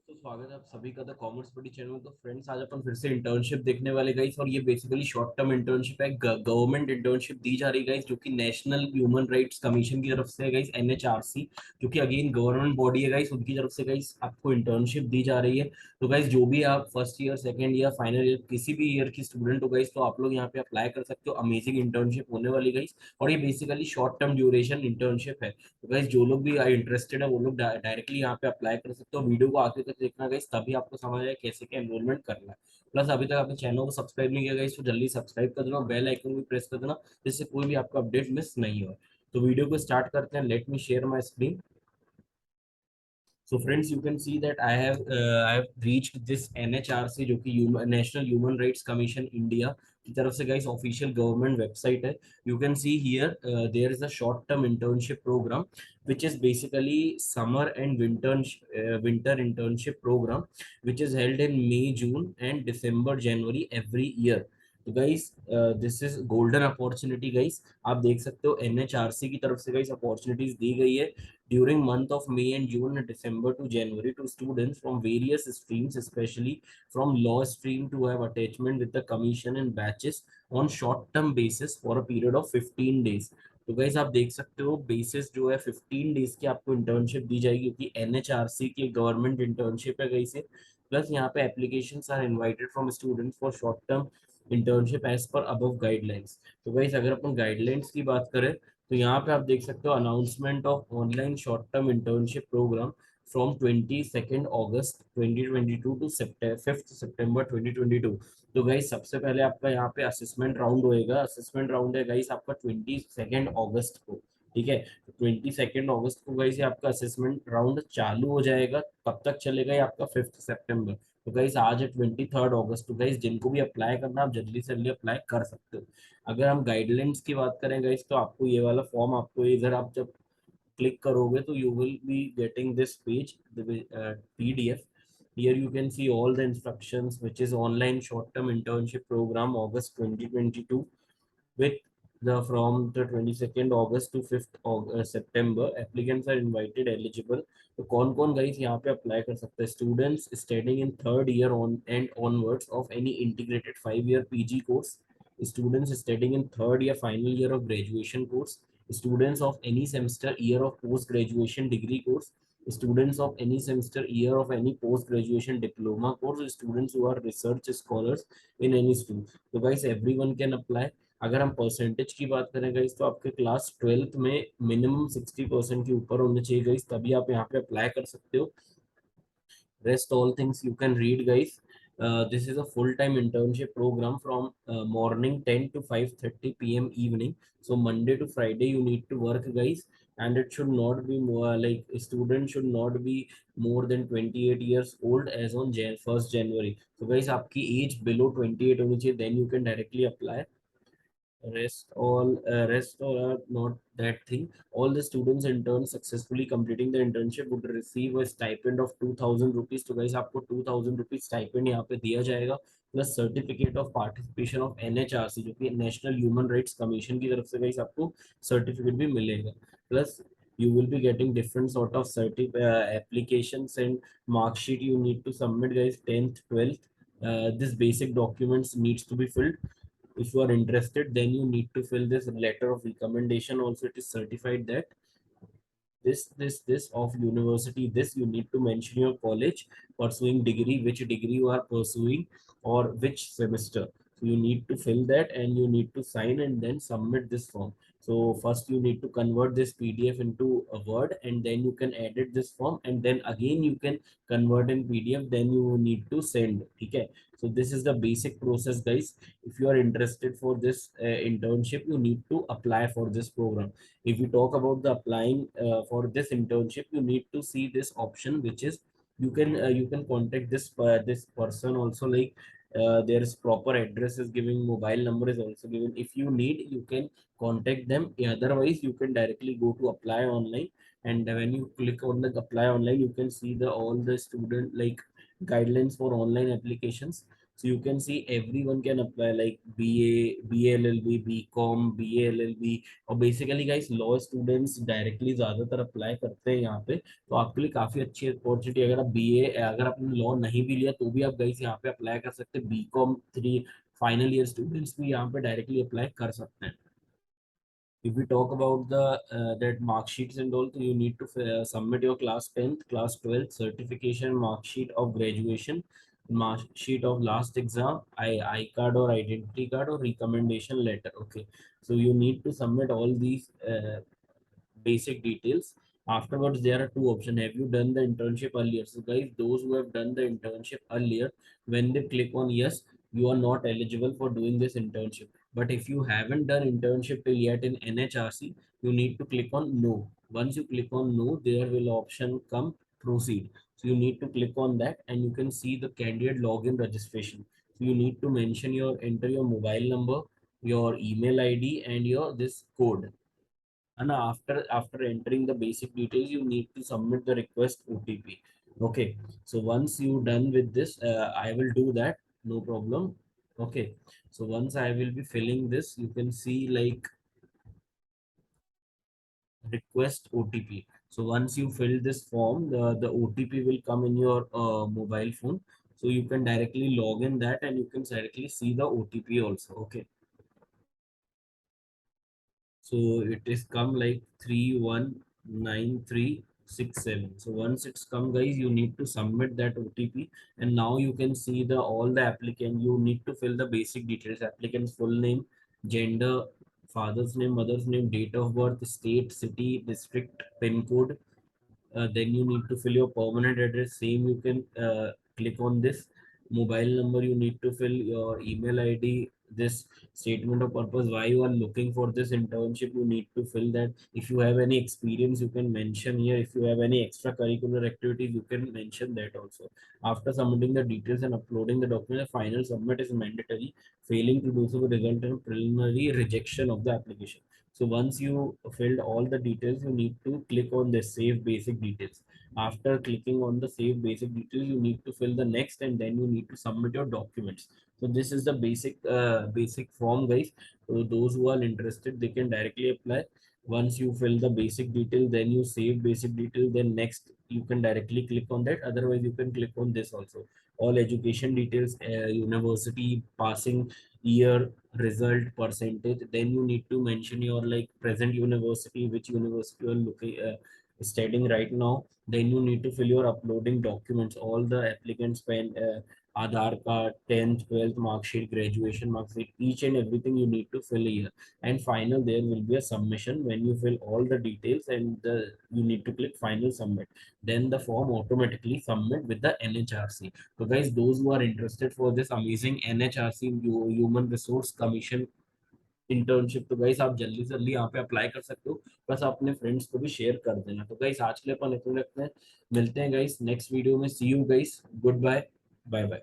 तो स्वागत है आप सभी का द कॉमर्स बडी चैनल। तो फ्रेंड्स, आज अपन फिर से इंटर्नशिप देखने वाले गाइस, और ये बेसिकली शॉर्ट टर्म इंटर्नशिप है। गवर्नमेंट इंटर्नशिप दी जा रही है गाइस, जो कि नेशनल ह्यूमन राइट्स कमीशन की तरफ से है गाइस, एनएचआरसी, जो कि अगेन गवर्नमेंट बॉडी है गाइस, उनकी तरफ से गाइस आपको इंटर्नशिप दी जा रही है। तो गाइस, जो भी आप first year, second year, final year, किसी भी ईयर की स्टूडेंट हो गाइस, तो आप लोग यहाँ पे अप्लाई कर सकते हो। अमेजिंग इंटर्नशिप होने वाली गाइस, और ये basically short term duration internship है। तो गाइस, जो लोग भी इंटरेस्टेड है वो लोग डायरेक्टली यहाँ पे अप्लाई कर सकते हो। वीडियो को आखिर तक देखना गाइस, तभी आपको समझ आए कैसे क्या एनरोलमेंट करना है। प्लस अभी तक आपने चैनल को सब्सक्राइब नहीं किया गाइस, तो जल्दी सब्सक्राइब कर देना, बेल आइकन भी प्रेस कर देना, जिससे कोई भी आपका अपडेट मिस नहीं हो। तो वीडियो को स्टार्ट करते हैं। Let me share my screen. So friends, you can see that I have reached this NHRC, जो कि National Human Rights Commission India की तरफ से गाइस ऑफिशियल गवर्नमेंट वेबसाइट है। You can see here there is a short term internship program, which is basically summer and winter internship program, which is held in May, June and December, January every year. तो guys, this is golden opportunity guys. आप देख सकते हो NHRC की तरफ से guys opportunities दी गई है during month of May and June and December to January to students from various streams, especially from law stream, to have attachment with the commission and batches on short term basis for a period of 15 days. तो guys, आप देख सकते हो basis जो है 15 days की आपको internship दी जाएगी, क्योंकि एनएचआरसी की गवर्नमेंट इंटर्नशिप है गाइस। प्लस यहाँ पे applications are invited from students for short term internship as per above guidelines. तो गाइस, अगर अपन गाइडलाइंस की बात करें, तो यहाँ पे आप देख सकते हो announcement of online short term internship program from 22 August 2022 to 5 September 2022। तो गाइस, सबसे पहले आपका यहाँ पे असेसमेंट राउंड होएगा। असेसमेंट राउंड है गाइस आपका 22 अगस्त को। ठीक है, 22 अगस्त को गाइस ये आपका असेसमेंट राउंड चालू हो जाएगा। कब तक चलेगा ये आपका 5 सितंबर। तो गाइस, आज है 23 अगस्त। तो गाइस, जिनको भी अप्लाई करना, आप जल्दी से जल्दी अप्लाई कर सकते हो। अगर हम गाइडलाइंस की बात करें गाइस, तो आपको ये वाला फॉर्म, आपको इधर आप जब क्लिक करोगे तो you will be getting this page, PDF. Here you can see all the instructions, which is online short term internship program August 2022, with the from the 22nd August to 5th September. Applicants are invited eligible. तो कौन कौन guys यहाँ पे apply कर सकते हैं? Students studying in third year on and onwards of any integrated 5 year PG course, students studying in third year final year of graduation course, students of any semester year of post graduation degree course, students of any semester year of any post graduation diploma course, students who are research scholars in any stream. तो guys, everyone can apply. अगर हम percentage की बात करें guys, तो आपके class 12th में minimum 60% के ऊपर होने चाहिए गाइस, तभी आप यहाँ पे अप्लाई कर सकते हो। Rest all things you can read guys. This is a full-time internship program from morning 10 to 5:30 p.m. evening. So Monday to Friday you need to work guys, and it should not be more like a student should not be more than 28 years old as on 1st January. So guys, आपकी age below 28 होनी चाहिए, then you can directly apply. Rest all are not that thing. All the students interns successfully completing the internship would receive a stipend of 2000 rupees. तो guys, आपको 2000 rupees stipend यहाँ पे दिया जाएगा, plus certificate of participation of NHRC, जो कि National Human Rights commission की तरफ से गाइस आपको सर्टिफिकेट भी मिलेगा। Plus you will be getting different sort of applications and mark sheet you need to submit guys, 10th 12th. This basic documents needs to be filled. If you are interested, then you need to fill this letter of recommendation also. It is certified that this of university, this you need to mention your college, pursuing degree, which degree you are pursuing, or which semester. So you need to fill that and you need to sign and then submit this form. So first you need to convert this PDF into a word, and then you can edit this form, and then again you can convert in PDF, then you need to send. Okay, so this is the basic process guys. If you are interested for this internship, you need to apply for this program. If you talk about the applying for this internship, you need to see this option, which is you can contact this person also, like there is proper address is giving, mobile number is also given. If you need, you can contact them. Otherwise you can directly go to apply online, and when you click on the apply online, you can see the all the student like guidelines for online applications. So you can see everyone can apply like BA, BLLB, BCom, BALLB, और basically guys law students directly ज्यादातर apply करते हैं यहाँ पे। तो आपके लिए काफी अच्छी अपॉर्चुनिटी, अगर आप बीए, अगर आपने लॉ नहीं भी लिया तो भी आप गाइस यहाँ पे अप्लाई कर सकते हैं। BCom 3 फाइनल ईयर स्टूडेंट्स भी यहाँ पे डायरेक्टली अप्लाई कर सकते हैं। If we talk about the that mark sheets and all, so you need to submit your class 10th, class 12th certification, mark sheet of graduation, mark sheet of last exam, I card or identity card or recommendation letter. Okay, so you need to submit all these basic details. Afterwards, there are two options. Have you done the internship earlier? So, guys, those who have done the internship earlier, when they click on yes, you are not eligible for doing this internship. But if you haven't done internship till yet in NHRC, you need to click on no. Once you click on no, there will option come proceed. So you need to click on that and you can see the candidate login registration. So you need to mention enter your mobile number, your email ID and your this code. And after entering the basic details, you need to submit the request OTP. Okay, so once you done with this, I will do that, no problem. Okay, so once I will be filling this, you can see like request OTP. So once you fill this form, the OTP will come in your mobile phone, so you can directly log in that and you can directly see the OTP also. Okay, so it is come like 319367. So once it's come guys, you need to submit that OTP, and now you can see the all the applicant. You need to fill the basic details: applicant's full name, gender, father's name, mother's name, date of birth, state, city, district, pin code. Then you need to fill your permanent address. Same you can click on this mobile number. You need to fill your email ID, this statement of purpose, why you are looking for this internship. You need to fill that. If you have any experience, you can mention here. If you have any extracurricular activities, you can mention that also. After submitting the details and uploading the document, the final submit is mandatory. Failing to do so will result in preliminary rejection of the application. So once you filled all the details, you need to click on the save basic details. After clicking on the save basic details, you need to fill the next and then you need to submit your documents. So this is the basic form, guys. So those who are interested, they can directly apply. Once you fill the basic detail, then you save basic detail, then next you can directly click on that. Otherwise, you can click on this also. All education details, university, passing year, result, percentage. Then you need to mention your like present university, which university you are looking studying right now. Then you need to fill your uploading documents, all the applicants pen, Aadhaar card, 10th, 12th mark sheet, graduation mark sheet, each and everything you need to fill here. And final, there will be a submission when you fill all the details and you need to click final submit. Then the form automatically submit with the NHRC. So guys, those who are interested for this amazing NHRC Human Resource Commission internship, तो guys आप जल्दी से जल्दी यहाँ पे apply कर सकते हो। बस आप अपने फ्रेंड्स को भी शेयर कर देना। तो गाइस आज के लिए अपन इतना रखते हैं, मिलते हैं गाइस नेक्स्ट वीडियो में। See you guys, good bye, bye bye.